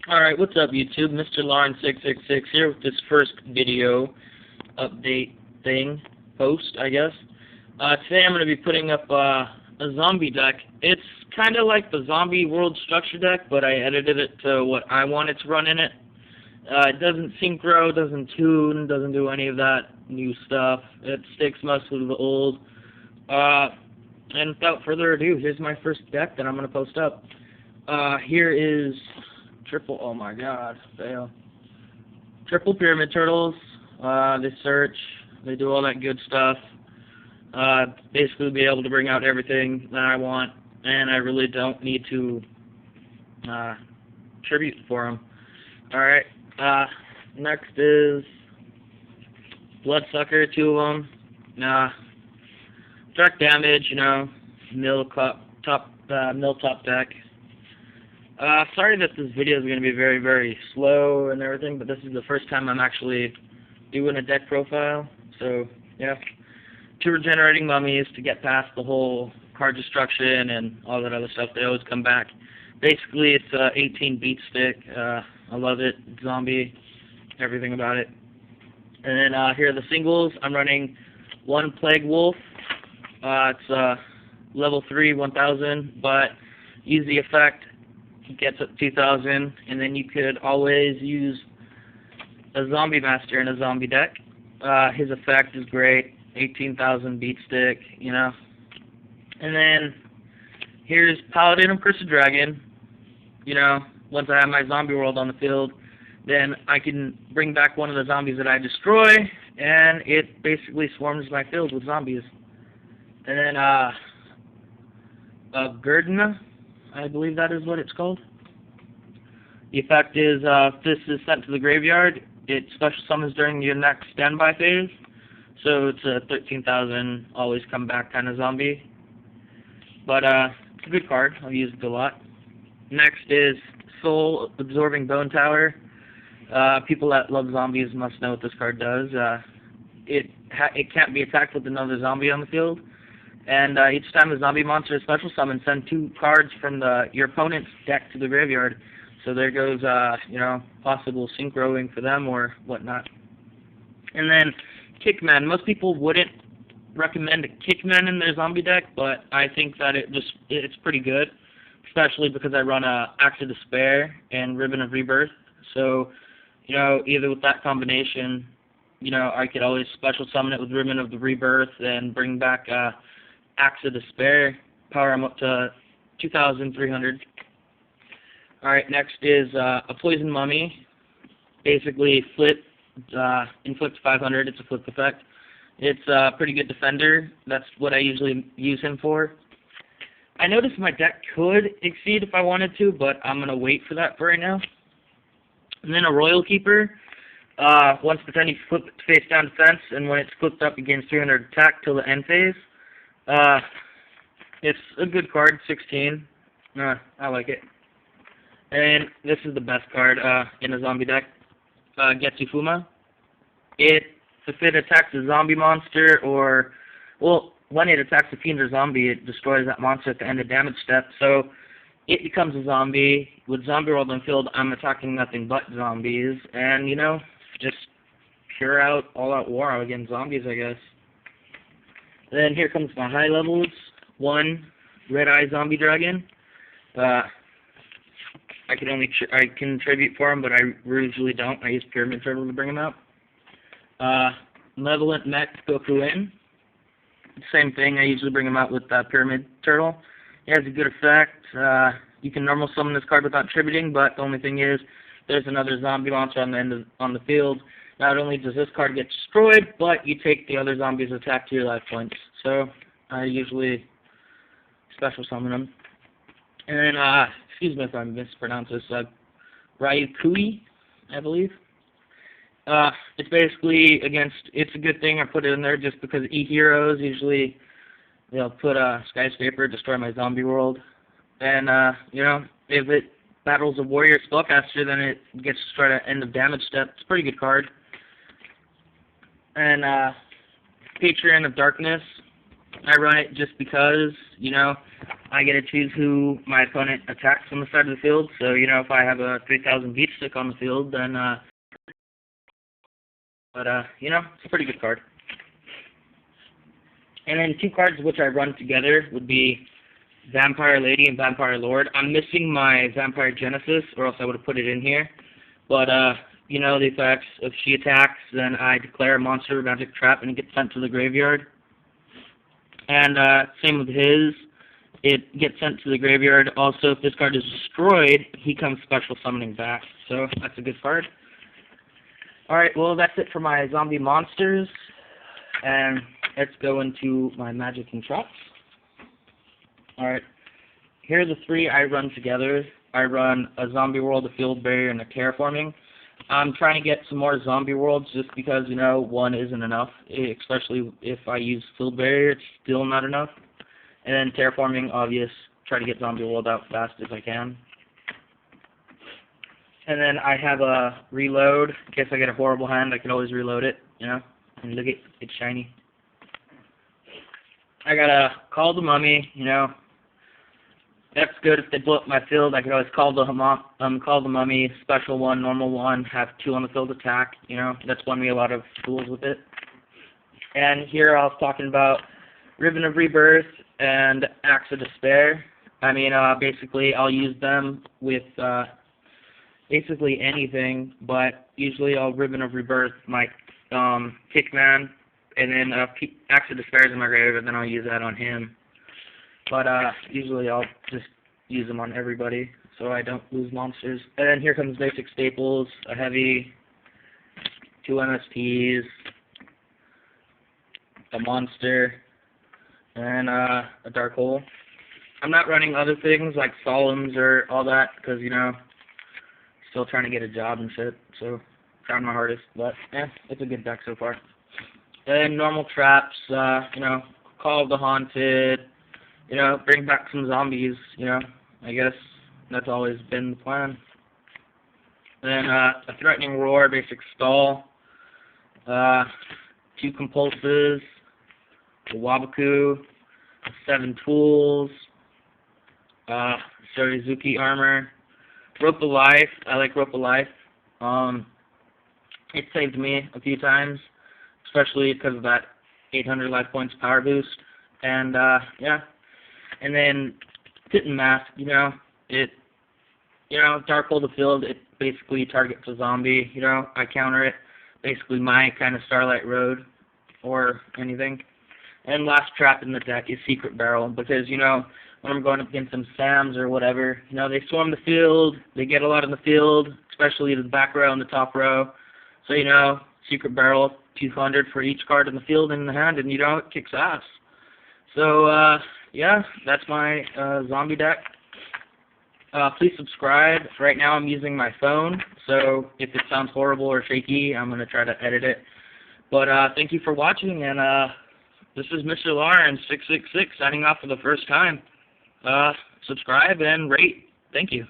Alright, what's up YouTube? Mr. Lauren666 here with this first video update thing, post, I guess. Today I'm going to be putting up a zombie deck. It's kind of like the zombie world structure deck, but I edited it to what I wanted to run in it. It doesn't synchro, doesn't tune, doesn't do any of that new stuff. It sticks mostly to the old. And without further ado, here's my first deck that I'm going to post up. Here is triple, oh my god, fail. Triple pyramid turtles. They search, they do all that good stuff. Basically be able to bring out everything that I want, and I really don't need to tribute for them. Alright, next is Bloodsucker, 2 of them. Direct damage, you know, mill top deck. Sorry that this video is going to be very, very slow and everything, but this is the first time I'm actually doing a deck profile. So, yeah. 2 regenerating mummies to get past the whole card destruction and all that other stuff. They always come back. Basically, it's 18 beat stick. I love it. Zombie. Everything about it. And then here are the singles. I'm running 1 Plague Wolf. It's level 3, 1000, but use the effect. Gets up 2000, and then you could always use a zombie master in a zombie deck. His effect is great, 18,000 beat stick, you know. And then here's Paladin of Cursed Dragon. You know, once I have my zombie world on the field, then I can bring back one of the zombies that I destroy, and it basically swarms my field with zombies. And then couldnt, I believe that is what it's called. The effect is, if this is sent to the graveyard, it special summons during your next standby phase. So it's a 13,000, always come back kind of zombie. But it's a good card. I've used it a lot. Next is Soul Absorbing Bone Tower. People that love zombies must know what this card does. It can't be attacked with another zombie on the field. And each time a zombie monster is special summon, send 2 cards from your opponent's deck to the graveyard. So there goes, you know, possible synchroing for them or whatnot. And then Kickman. Most people wouldn't recommend a Kickman in their zombie deck, but I think that it's pretty good, especially because I run Axe of Despair and Ribbon of Rebirth. So, you know, either with that combination, you know, I could always special summon it with Ribbon of the Rebirth and bring back Axe of Despair, power them up to 2,300. Alright, next is a Poison Mummy. Basically, inflict 500, it's a flip effect. It's a pretty good defender. That's what I usually use him for. I noticed my deck could exceed if I wanted to, but I'm going to wait for that for right now. And then a Royal Keeper. Once per turn, you flip it to face down defense, and when it's flipped up, it gains 300 attack till the end phase. It's a good card, 16. I like it. And this is the best card in a zombie deck. Getsu Fuma. If it attacks a zombie monster, or, well, when it attacks a fiend or zombie, it destroys that monster at the end of damage step. So it becomes a zombie. With zombie world on field, I'm attacking nothing but zombies. And, you know, just pure out, all-out war against zombies, I guess. Then here comes my high levels. 1 Red Eye Zombie Dragon. I can tribute for him, but I usually don't. I use Pyramid Turtle to bring him out. Malevolent Mech Goku In. Same thing. I usually bring him out with Pyramid Turtle. He has a good effect. You can normal summon this card without tributing, but the only thing is, there's another zombie monster on the field. Not only does this card get destroyed, but you take the other zombie's attack to your life points. So I usually special summon them. And then, excuse me if I mispronounce this, Ryukui, I believe. It's basically it's a good thing I put it in there just because E-Heroes usually, they'll put a Skyscraper, destroy my zombie world. And, you know, if it battles a warrior spellcaster, then it gets destroyed at end of damage step. It's a pretty good card. And, Patron of Darkness. I run it just because, I get to choose who my opponent attacks on the side of the field. So, if I have a 3,000 beat stick on the field, then, it's a pretty good card. And then two cards which I run together would be Vampire Lady and Vampire Lord. I'm missing my Vampire Genesis, or else I would have put it in here. But, the effects, if she attacks, then I declare a monster magic trap and it gets sent to the graveyard. And same with his, it gets sent to the graveyard. Also, if this card is destroyed, he comes special summoning back. So that's a good card. Alright, well that's it for my zombie monsters. And let's go into my magic and traps. Alright, here are the three I run together. I run a zombie world, a field barrier, and a terraforming. I'm trying to get some more zombie worlds just because, one isn't enough. Especially if I use field barrier, it's still not enough. And then terraforming, obvious. Try to get zombie world out fast as I can. And then I have a reload. In case I get a horrible hand, I can always reload it, And look, it's shiny. I got a Call the Mummy, That's good if they blow up my field. I could always call the Mummy, special one, normal one, have two on the field attack. That's won me a lot of duels with it. And here I was talking about Ribbon of Rebirth and Axe of Despair. Basically I'll use them with basically anything, but usually I'll Ribbon of Rebirth my Kickman, and then Axe of Despair is in my grave, and then I'll use that on him. But usually I'll just use them on everybody so I don't lose monsters. And then here comes basic staples, a heavy, 2 MSTs, a monster, and a dark hole. I'm not running other things like solemns or all that because, still trying to get a job and shit, so trying my hardest. But, it's a good deck so far. And normal traps, Call of the Haunted, bring back some zombies, I guess that's always been the plan. Then, a Threatening Roar, basic stall, 2 Compulses, a Wabaku, 7 Tools, Shurizuki Armor, Rope of Life. I like Rope of Life. It saved me a few times, especially because of that 800 life points power boost. And, And then Titan Mask, Dark Hole the Field, it basically targets a zombie, I counter it. Basically my kind of Starlight Road or anything. And last trap in the deck is Secret Barrel, because, when I'm going up against some Sams or whatever, they swarm the field, they get a lot in the field, especially the back row and the top row. So, Secret Barrel, 200 for each card in the field and in the hand, and, it kicks ass. So, that's my zombie deck. Please subscribe. Right now I'm using my phone, so if it sounds horrible or shaky, I'm going to try to edit it. But thank you for watching, and this is Mr. Lawrence 666 signing off for the first time. Subscribe and rate. Thank you.